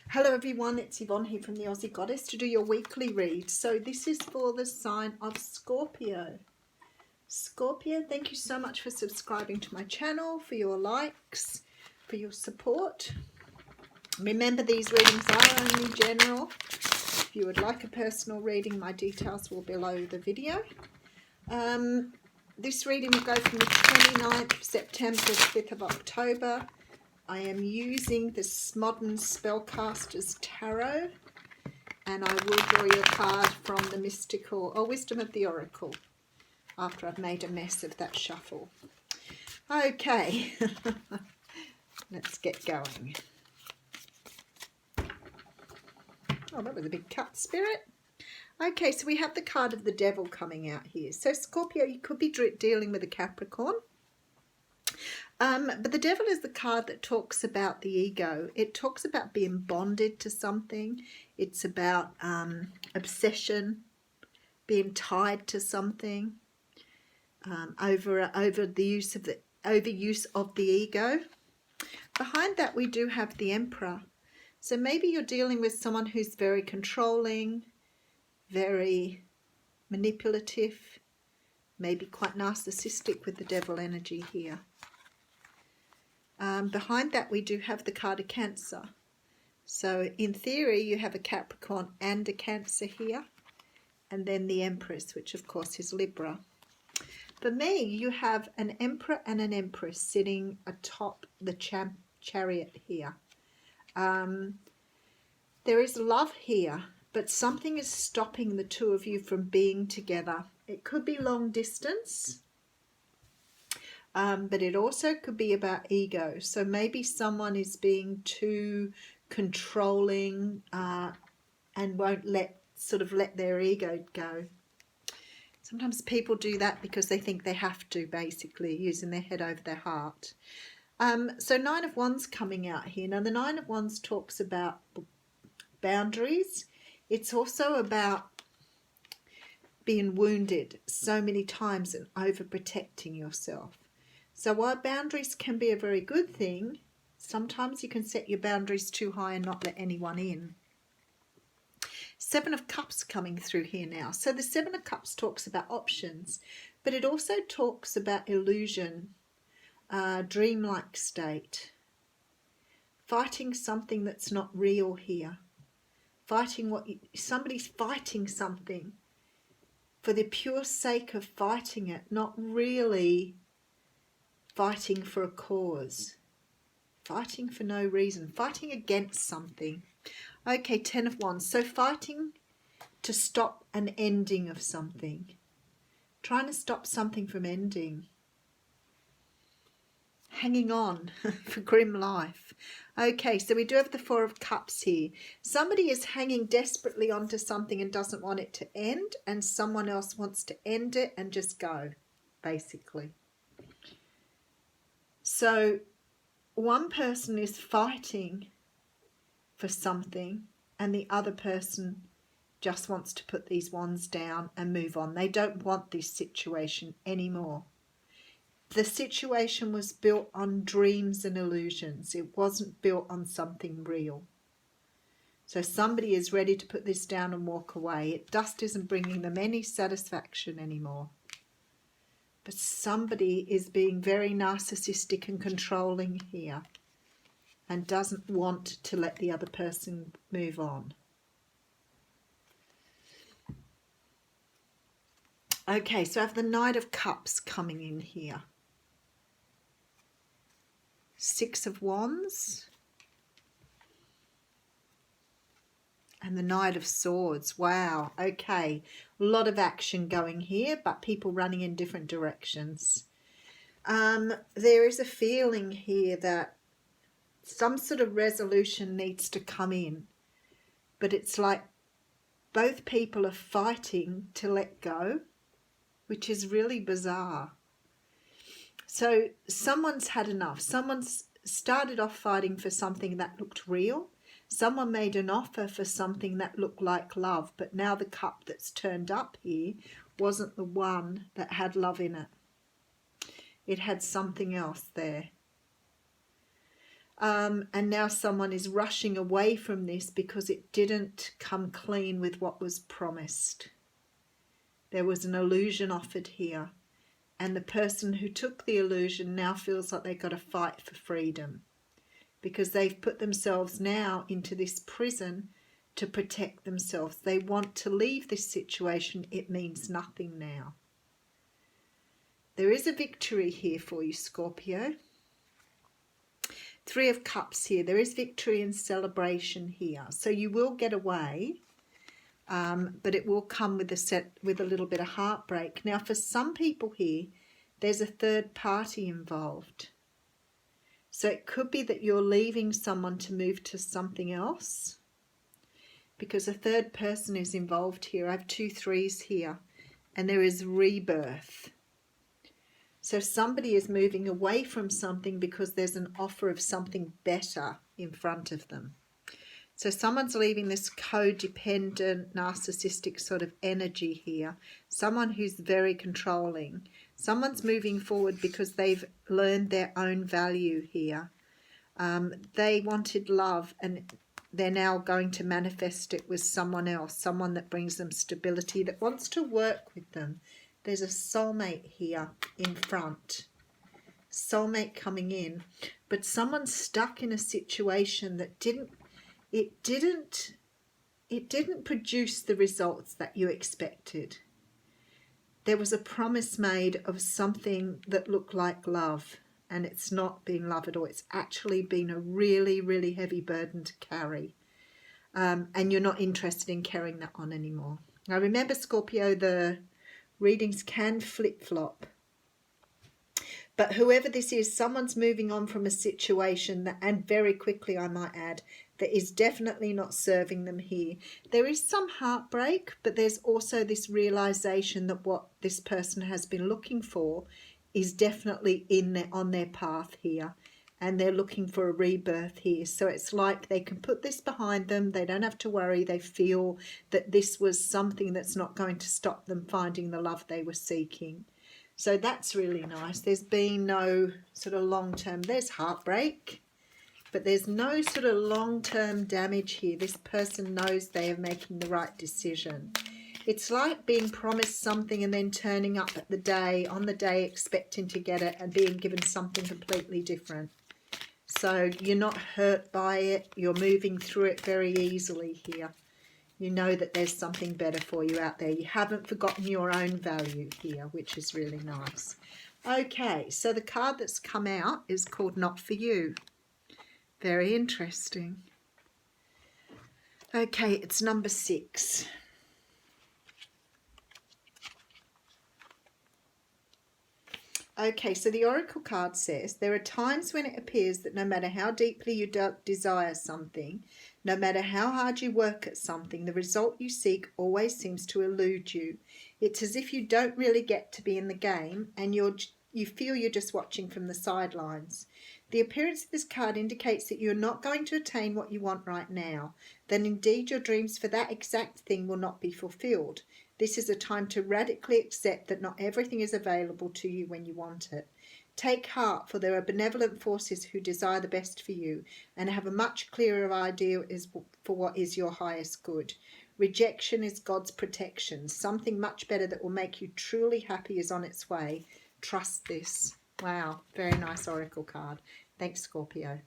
Hello everyone, it's Yvonne here from the Aussie Goddess to do your weekly read. So this is for the sign of Scorpio. Scorpio, thank you so much for subscribing to my channel, for your likes, for your support. Remember, these readings are only general. If you would like a personal reading, my details will be below the video. This reading will go from the 29th of September to the 5th of October. I am using this Modern Spellcasters Tarot, and I will draw you a card from the Mystical or Wisdom of the Oracle after I've made a mess of that shuffle. Okay, let's get going. Oh, that was a big cut, Spirit. Okay, so we have the card of the Devil coming out here. So Scorpio, you could be dealing with a Capricorn. But the Devil is the card that talks about the ego. It talks about being bonded to something. It's about obsession, being tied to something, over the overuse of the ego. Behind that, we do have the Emperor. So maybe you're dealing with someone who's very controlling, very manipulative, maybe quite narcissistic with the Devil energy here. Behind that, we do have the card of Cancer. So in theory, you have a Capricorn and a Cancer here, and then the Empress, which of course is Libra. For me, you have an Emperor and an Empress sitting atop the chariot here. There is love here, but something is stopping the two of you from being together. It could be long distance. But it also could be about ego. So maybe someone is being too controlling and won't let their ego go. Sometimes people do that because they think they have to, basically, using their head over their heart. So Nine of Wands coming out here. Now the Nine of Wands talks about boundaries. It's also about being wounded so many times and overprotecting yourself. So while boundaries can be a very good thing, sometimes you can set your boundaries too high and not let anyone in. Seven of Cups coming through here now. So the Seven of Cups talks about options, but it also talks about illusion, dreamlike state, fighting something that's not real here, somebody's fighting something for the pure sake of fighting it, not really fighting for a cause, fighting for no reason, fighting against something. Okay, Ten of Wands. So fighting to stop an ending of something, trying to stop something from ending, hanging on for grim life. Okay, so we do have the Four of Cups here. Somebody is hanging desperately onto something and doesn't want it to end, and someone else wants to end it and just go, basically. So one person is fighting for something and the other person just wants to put these wands down and move on. They don't want this situation anymore. The situation was built on dreams and illusions. It wasn't built on something real. So somebody is ready to put this down and walk away. It just isn't bringing them any satisfaction anymore. But somebody is being very narcissistic and controlling here and doesn't want to let the other person move on. Okay, so I have the Knight of Cups coming in here. Six of Wands. And the Knight of Swords. Wow, okay. A lot of action going here, but people running in different directions. There is a feeling here that some sort of resolution needs to come in. But it's like both people are fighting to let go, which is really bizarre. So someone's had enough. Someone's started off fighting for something that looked real. Someone made an offer for something that looked like love, but now the cup that's turned up here wasn't the one that had love in it. It had something else there. And now someone is rushing away from this because it didn't come clean with what was promised. There was an illusion offered here, and the person who took the illusion now feels like they've got to fight for freedom because they've put themselves now into this prison to protect themselves. They want to leave this situation. It means nothing now. There is a victory here for you, Scorpio. Three of Cups here. There is victory and celebration here. So you will get away, but it will come with a little bit of heartbreak. Now, for some people here, there's a third party involved. So it could be that you're leaving someone to move to something else because a third person is involved here. I have 2 3s here, and there is rebirth. So somebody is moving away from something because there's an offer of something better in front of them. So someone's leaving this codependent, narcissistic sort of energy here. Someone who's very controlling. Someone's moving forward because they've learned their own value here. They wanted love, and they're now going to manifest it with someone else, someone that brings them stability, that wants to work with them. There's a soulmate here in front. Soulmate coming in. But someone's stuck in a situation that didn't produce the results that you expected. There was a promise made of something that looked like love, and it's not been love at all. It's actually been a really, really heavy burden to carry. And you're not interested in carrying that on anymore. Now remember, Scorpio, the readings can flip-flop. But whoever this is, someone's moving on from a situation that, and very quickly I might add, that is definitely not serving them here. There is some heartbreak, but there's also this realization that what this person has been looking for is definitely on their path here. And they're looking for a rebirth here. So it's like they can put this behind them. They don't have to worry. They feel that this was something that's not going to stop them finding the love they were seeking. So that's really nice. There's been no sort of long-term, there's heartbreak, but there's no sort of long-term damage here. This person knows they are making the right decision. It's like being promised something and then turning up on the day expecting to get it and being given something completely different. So you're not hurt by it. You're moving through it very easily here. You know that there's something better for you out there. You haven't forgotten your own value here, which is really nice. Okay, so the card that's come out is called Not For You. Very interesting. Okay, it's number 6. Okay, so the Oracle card says, there are times when it appears that no matter how deeply you desire something, no matter how hard you work at something, the result you seek always seems to elude you. It's as if you don't really get to be in the game and you feel you're just watching from the sidelines. The appearance of this card indicates that you're not going to attain what you want right now, that indeed your dreams for that exact thing will not be fulfilled. This is a time to radically accept that not everything is available to you when you want it. Take heart, for there are benevolent forces who desire the best for you and have a much clearer idea for what is your highest good. Rejection is God's protection. Something much better that will make you truly happy is on its way. Trust this. Wow, very nice Oracle card. Thanks, Scorpio.